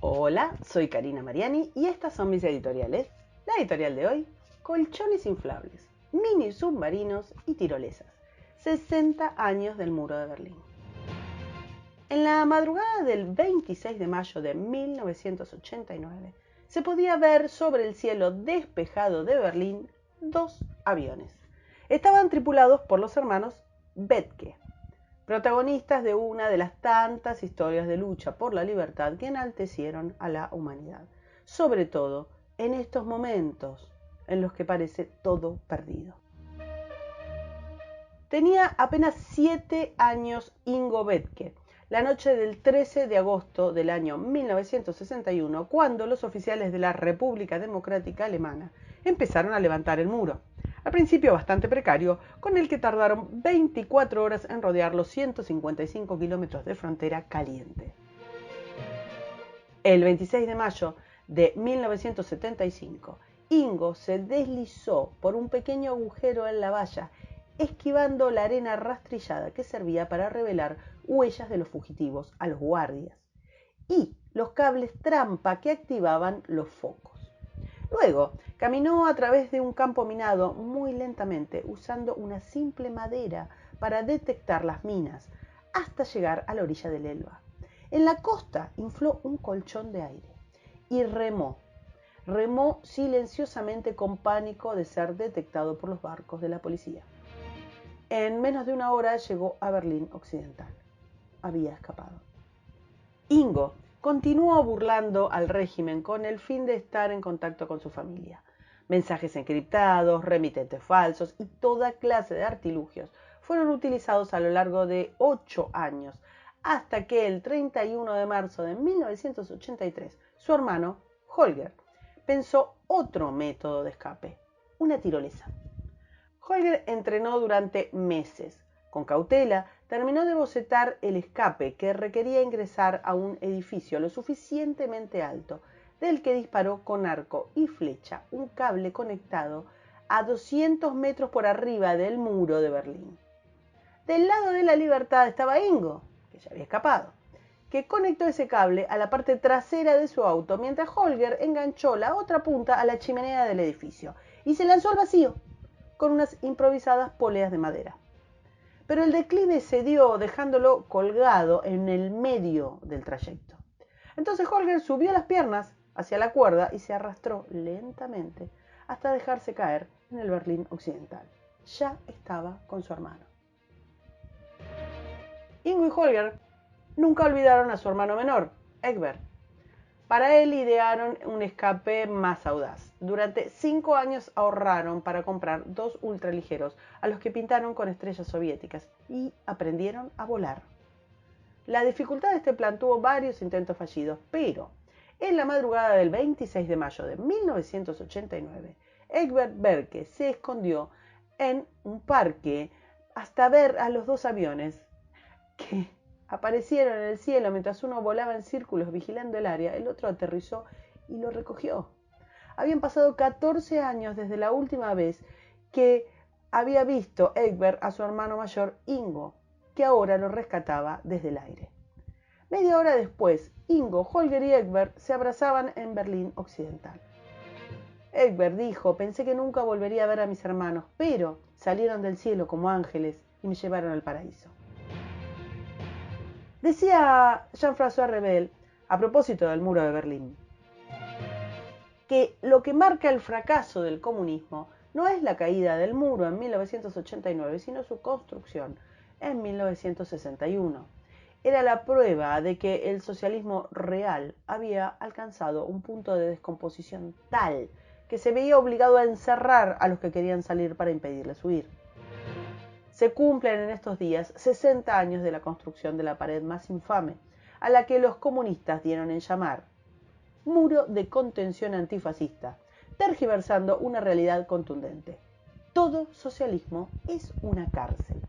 Hola, soy Karina Mariani y estas son mis editoriales. La editorial de hoy: colchones inflables, mini submarinos y tirolesas. 60 años del muro de Berlín. En la madrugada del 26 de mayo de 1989 se podía ver sobre el cielo despejado de Berlín dos aviones. Estaban tripulados por los hermanos Bethke, protagonistas de una de las tantas historias de lucha por la libertad que enaltecieron a la humanidad, sobre todo en estos momentos en los que parece todo perdido. Tenía apenas 7 años Ingo Bethke, la noche del 13 de agosto del año 1961, cuando los oficiales de la República Democrática Alemana empezaron a levantar el muro, al principio bastante precario, con el que tardaron 24 horas en rodear los 155 kilómetros de frontera caliente. El 26 de mayo de 1975, Ingo se deslizó por un pequeño agujero en la valla, esquivando la arena rastrillada que servía para revelar huellas de los fugitivos a los guardias y los cables trampa que activaban los focos. Luego caminó a través de un campo minado muy lentamente, usando una simple madera para detectar las minas, hasta llegar a la orilla del Elba. En la costa infló un colchón de aire y remó silenciosamente, con pánico de ser detectado por los barcos de la policía. En menos de una hora llegó a Berlín Occidental. Había escapado. Ingo continuó burlando al régimen con el fin de estar en contacto con su familia. Mensajes encriptados, remitentes falsos y toda clase de artilugios fueron utilizados a lo largo de 8 años, hasta que el 31 de marzo de 1983, su hermano, Holger, pensó otro método de escape: una tirolesa. Holger entrenó durante meses. Con cautela, terminó de bocetar el escape, que requería ingresar a un edificio lo suficientemente alto, del que disparó con arco y flecha un cable conectado a 200 metros por arriba del muro de Berlín. Del lado de la libertad estaba Ingo, que ya había escapado, que conectó ese cable a la parte trasera de su auto, mientras Holger enganchó la otra punta a la chimenea del edificio y se lanzó al vacío con unas improvisadas poleas de madera. Pero el declive cedió, dejándolo colgado en el medio del trayecto. Entonces Holger subió las piernas hacia la cuerda y se arrastró lentamente hasta dejarse caer en el Berlín Occidental. Ya estaba con su hermano. Ingo y Holger nunca olvidaron a su hermano menor, Egbert. Para él idearon un escape más audaz. Durante 5 años ahorraron para comprar 2 ultraligeros, a los que pintaron con estrellas soviéticas, y aprendieron a volar. La dificultad de este plan tuvo varios intentos fallidos, pero en la madrugada del 26 de mayo de 1989, Egbert Berke se escondió en un parque hasta ver a los 2 aviones que aparecieron en el cielo. Mientras uno volaba en círculos vigilando el área, el otro aterrizó y lo recogió. Habían pasado 14 años desde la última vez que había visto Egbert a su hermano mayor Ingo, que ahora lo rescataba desde el aire. Media hora después, Ingo, Holger y Egbert se abrazaban en Berlín Occidental. Egbert dijo: pensé que nunca volvería a ver a mis hermanos, pero salieron del cielo como ángeles y me llevaron al paraíso. Decía Jean-François Revel, a propósito del muro de Berlín, que lo que marca el fracaso del comunismo no es la caída del muro en 1989, sino su construcción en 1961. Era la prueba de que el socialismo real había alcanzado un punto de descomposición tal que se veía obligado a encerrar a los que querían salir para impedirles huir. Se cumplen en estos días 60 años de la construcción de la pared más infame, a la que los comunistas dieron en llamar muro de contención antifascista, tergiversando una realidad contundente: todo socialismo es una cárcel.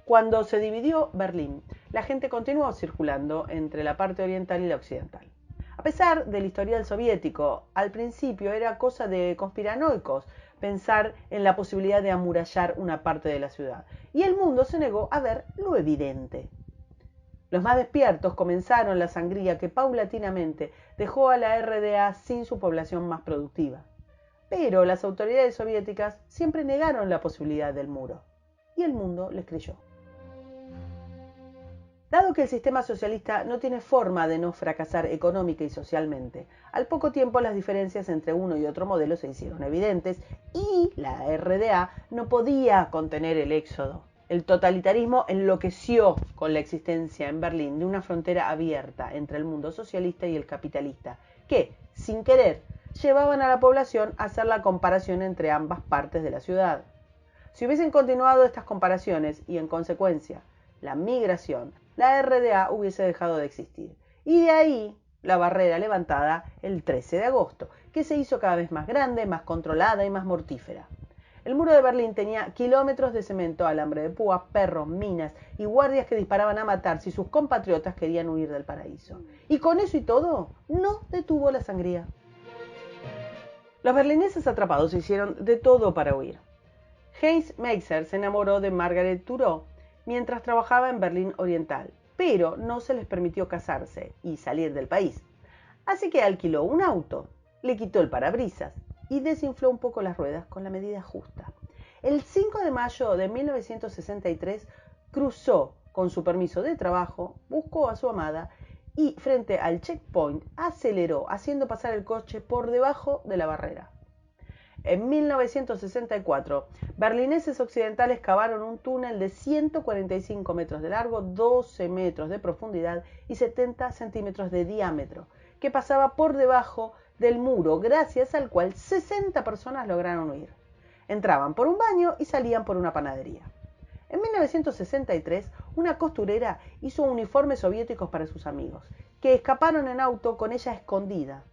Cuando se dividió Berlín, la gente continuó circulando entre la parte oriental y la occidental. A pesar del historial soviético, al principio era cosa de conspiranoicos pensar en la posibilidad de amurallar una parte de la ciudad, y el mundo se negó a ver lo evidente. Los más despiertos comenzaron la sangría que paulatinamente dejó a la RDA sin su población más productiva. Pero las autoridades soviéticas siempre negaron la posibilidad del muro, y el mundo les creyó. Dado que el sistema socialista no tiene forma de no fracasar económica y socialmente, al poco tiempo las diferencias entre uno y otro modelo se hicieron evidentes y la RDA no podía contener el éxodo. El totalitarismo enloqueció con la existencia en Berlín de una frontera abierta entre el mundo socialista y el capitalista, que, sin querer, llevaban a la población a hacer la comparación entre ambas partes de la ciudad. Si hubiesen continuado estas comparaciones y, en consecuencia, la migración, la RDA hubiese dejado de existir. Y de ahí la barrera levantada el 13 de agosto, que se hizo cada vez más grande, más controlada y más mortífera. El muro de Berlín tenía kilómetros de cemento, alambre de púa, perros, minas y guardias que disparaban a matar si sus compatriotas querían huir del paraíso. Y con eso y todo, no detuvo la sangría. Los berlineses atrapados hicieron de todo para huir. Heinz Meixer se enamoró de Margaret Thoreau mientras trabajaba en Berlín Oriental, pero no se les permitió casarse y salir del país. Así que alquiló un auto, le quitó el parabrisas y desinfló un poco las ruedas con la medida justa. El 5 de mayo de 1963 cruzó con su permiso de trabajo, buscó a su amada y frente al checkpoint aceleró, haciendo pasar el coche por debajo de la barrera. En 1964, berlineses occidentales cavaron un túnel de 145 metros de largo, 12 metros de profundidad y 70 centímetros de diámetro, que pasaba por debajo del muro, gracias al cual 60 personas lograron huir. Entraban por un baño y salían por una panadería. En 1963, una costurera hizo uniformes soviéticos para sus amigos, que escaparon en auto con ella escondida,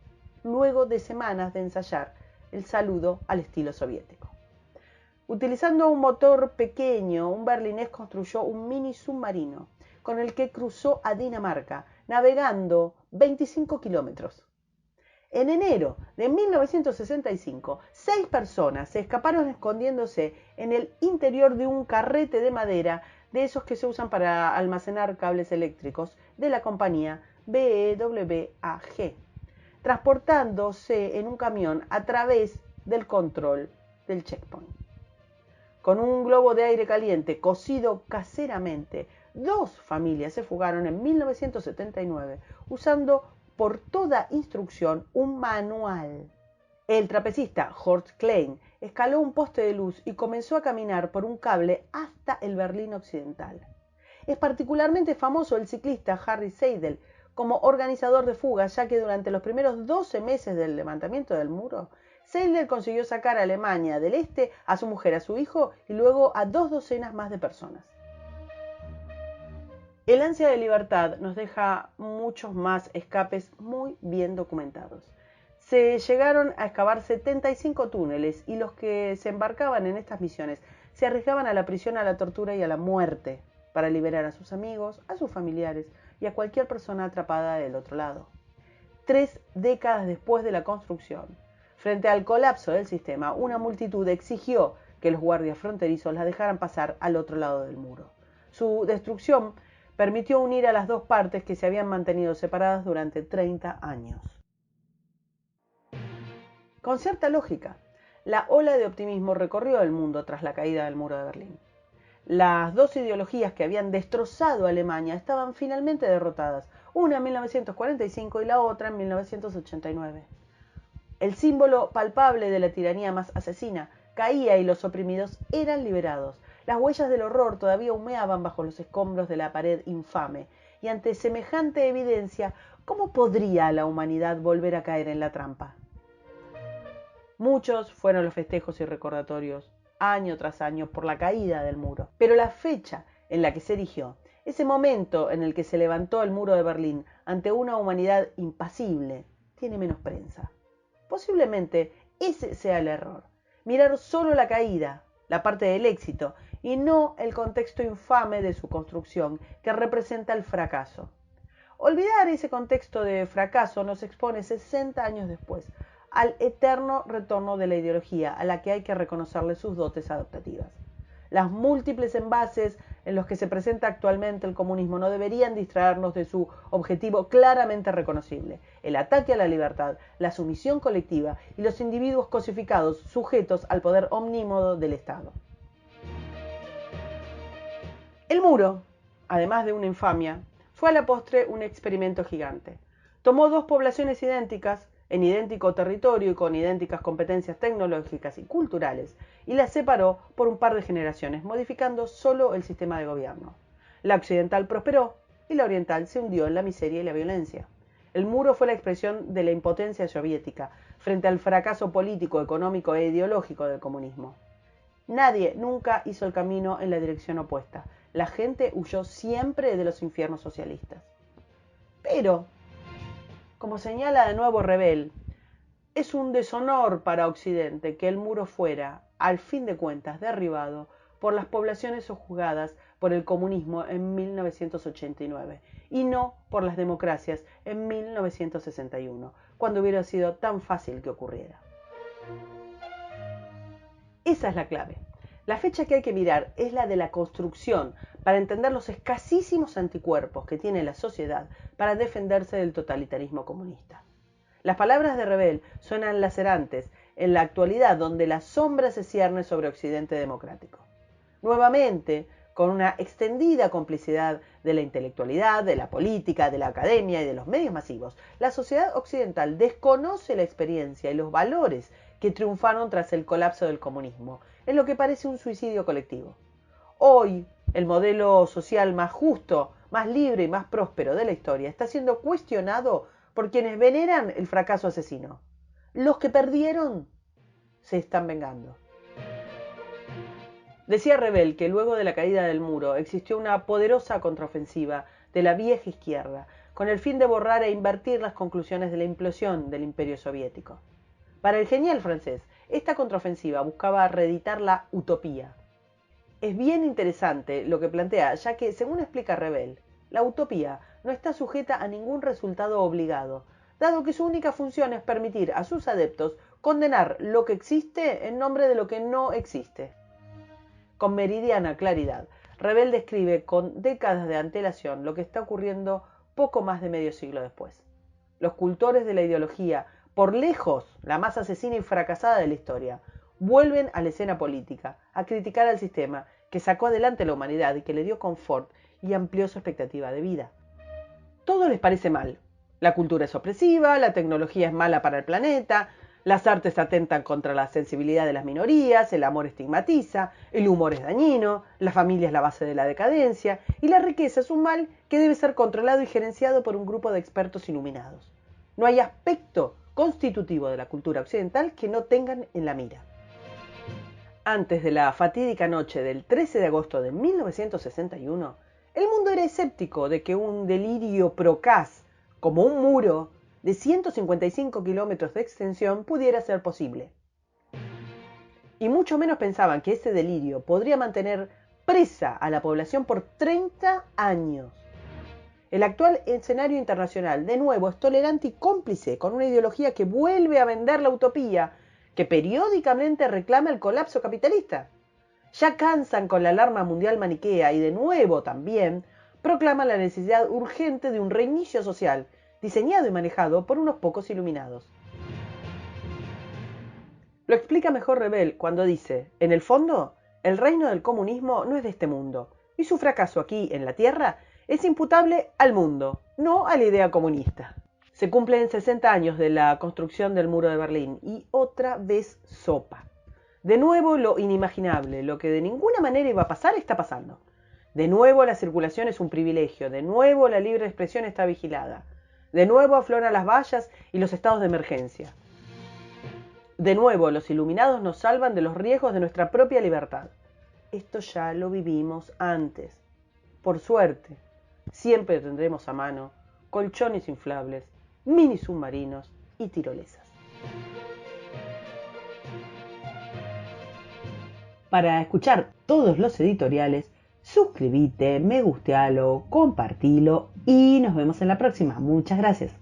luego de semanas de ensayar el saludo al estilo soviético. Utilizando un motor pequeño, un berlinés construyó un mini submarino con el que cruzó a Dinamarca, navegando 25 kilómetros. En enero de 1965, 6 personas se escaparon escondiéndose en el interior de un carrete de madera de esos que se usan para almacenar cables eléctricos de la compañía BEWAG, transportándose en un camión a través del control del checkpoint. Con un globo de aire caliente cocido caseramente, 2 familias se fugaron en 1979 usando por toda instrucción un manual. El trapecista Horst Klein escaló un poste de luz y comenzó a caminar por un cable hasta el Berlín Occidental. Es particularmente famoso el ciclista Harry Seidel como organizador de fugas, ya que durante los primeros 12 meses del levantamiento del muro, Seidel consiguió sacar a Alemania del Este a su mujer, a su hijo y luego a 2 docenas más de personas. El ansia de libertad nos deja muchos más escapes muy bien documentados. Se llegaron a excavar 75 túneles y los que se embarcaban en estas misiones se arriesgaban a la prisión, a la tortura y a la muerte para liberar a sus amigos, a sus familiares y a cualquier persona atrapada del otro lado. 3 décadas después de la construcción, frente al colapso del sistema, una multitud exigió que los guardias fronterizos la dejaran pasar al otro lado del muro. Su destrucción permitió unir a las 2 partes que se habían mantenido separadas durante 30 años. Con cierta lógica, la ola de optimismo recorrió el mundo tras la caída del muro de Berlín. Las 2 ideologías que habían destrozado a Alemania estaban finalmente derrotadas, una en 1945 y la otra en 1989. El símbolo palpable de la tiranía más asesina caía y los oprimidos eran liberados. Las huellas del horror todavía humeaban bajo los escombros de la pared infame, y ante semejante evidencia, ¿cómo podría la humanidad volver a caer en la trampa? Muchos fueron los festejos y recordatorios, año tras año, por la caída del muro. Pero la fecha en la que se erigió, ese momento en el que se levantó el muro de Berlín ante una humanidad impasible, tiene menos prensa. Posiblemente ese sea el error. Mirar solo la caída, la parte del éxito, y no el contexto infame de su construcción, que representa el fracaso. Olvidar ese contexto de fracaso nos expone 60 años después al eterno retorno de la ideología a la que hay que reconocerle sus dotes adaptativas. Las múltiples envases en los que se presenta actualmente el comunismo no deberían distraernos de su objetivo claramente reconocible: el ataque a la libertad, la sumisión colectiva y los individuos cosificados sujetos al poder omnímodo del Estado. El muro, además de una infamia, fue a la postre un experimento gigante. Tomó dos poblaciones idénticas, en idéntico territorio y con idénticas competencias tecnológicas y culturales, y las separó por un par de generaciones, modificando solo el sistema de gobierno. La occidental prosperó y la oriental se hundió en la miseria y la violencia. El muro fue la expresión de la impotencia soviética frente al fracaso político, económico e ideológico del comunismo. Nadie nunca hizo el camino en la dirección opuesta. La gente huyó siempre de los infiernos socialistas. Pero, como señala de nuevo Revel, es un deshonor para Occidente que el muro fuera, al fin de cuentas, derribado por las poblaciones sojuzgadas por el comunismo en 1989 y no por las democracias en 1961, cuando hubiera sido tan fácil que ocurriera. Esa es la clave. La fecha que hay que mirar es la de la construcción para entender los escasísimos anticuerpos que tiene la sociedad para defenderse del totalitarismo comunista. Las palabras de Revel suenan lacerantes en la actualidad, donde la sombra se cierne sobre Occidente democrático. Nuevamente, con una extendida complicidad de la intelectualidad, de la política, de la academia y de los medios masivos, la sociedad occidental desconoce la experiencia y los valores que triunfaron tras el colapso del comunismo, en lo que parece un suicidio colectivo. Hoy, el modelo social más justo, más libre y más próspero de la historia está siendo cuestionado por quienes veneran el fracaso asesino. Los que perdieron se están vengando. Decía Revel que luego de la caída del muro existió una poderosa contraofensiva de la vieja izquierda, con el fin de borrar e invertir las conclusiones de la implosión del Imperio Soviético. Para el genial francés, esta contraofensiva buscaba reeditar la utopía. Es bien interesante lo que plantea, ya que, según explica Revel, la utopía no está sujeta a ningún resultado obligado, dado que su única función es permitir a sus adeptos condenar lo que existe en nombre de lo que no existe. Con meridiana claridad, Revel describe con décadas de antelación lo que está ocurriendo poco más de medio siglo después. Los cultores de la ideología, por lejos la más asesina y fracasada de la historia, vuelven a la escena política, a criticar al sistema que sacó adelante a la humanidad y que le dio confort y amplió su expectativa de vida. Todo les parece mal. La cultura es opresiva, la tecnología es mala para el planeta, las artes atentan contra la sensibilidad de las minorías, el amor estigmatiza, el humor es dañino, la familia es la base de la decadencia y la riqueza es un mal que debe ser controlado y gerenciado por un grupo de expertos iluminados. No hay aspecto constitutivo de la cultura occidental que no tengan en la mira. Antes de la fatídica noche del 13 de agosto de 1961, el mundo era escéptico de que un delirio procaz, como un muro de 155 kilómetros de extensión, pudiera ser posible. Y mucho menos pensaban que ese delirio podría mantener presa a la población por 30 años. El actual escenario internacional, de nuevo, es tolerante y cómplice con una ideología que vuelve a vender la utopía, que periódicamente reclama el colapso capitalista. Ya cansan con la alarma mundial maniquea y de nuevo también proclaman la necesidad urgente de un reinicio social, diseñado y manejado por unos pocos iluminados. Lo explica mejor Revel cuando dice, en el fondo, el reino del comunismo no es de este mundo, y su fracaso aquí, en la Tierra, es imputable al mundo, no a la idea comunista. Se cumplen 60 años de la construcción del muro de Berlín y otra vez sopa. De nuevo lo inimaginable, lo que de ninguna manera iba a pasar, está pasando. De nuevo la circulación es un privilegio, de nuevo la libre expresión está vigilada. De nuevo afloran las vallas y los estados de emergencia. De nuevo los iluminados nos salvan de los riesgos de nuestra propia libertad. Esto ya lo vivimos antes. Por suerte, siempre tendremos a mano colchones inflables, mini submarinos y tirolesas. Para escuchar todos los editoriales, suscríbete, me gustealo, compartilo y nos vemos en la próxima. Muchas gracias.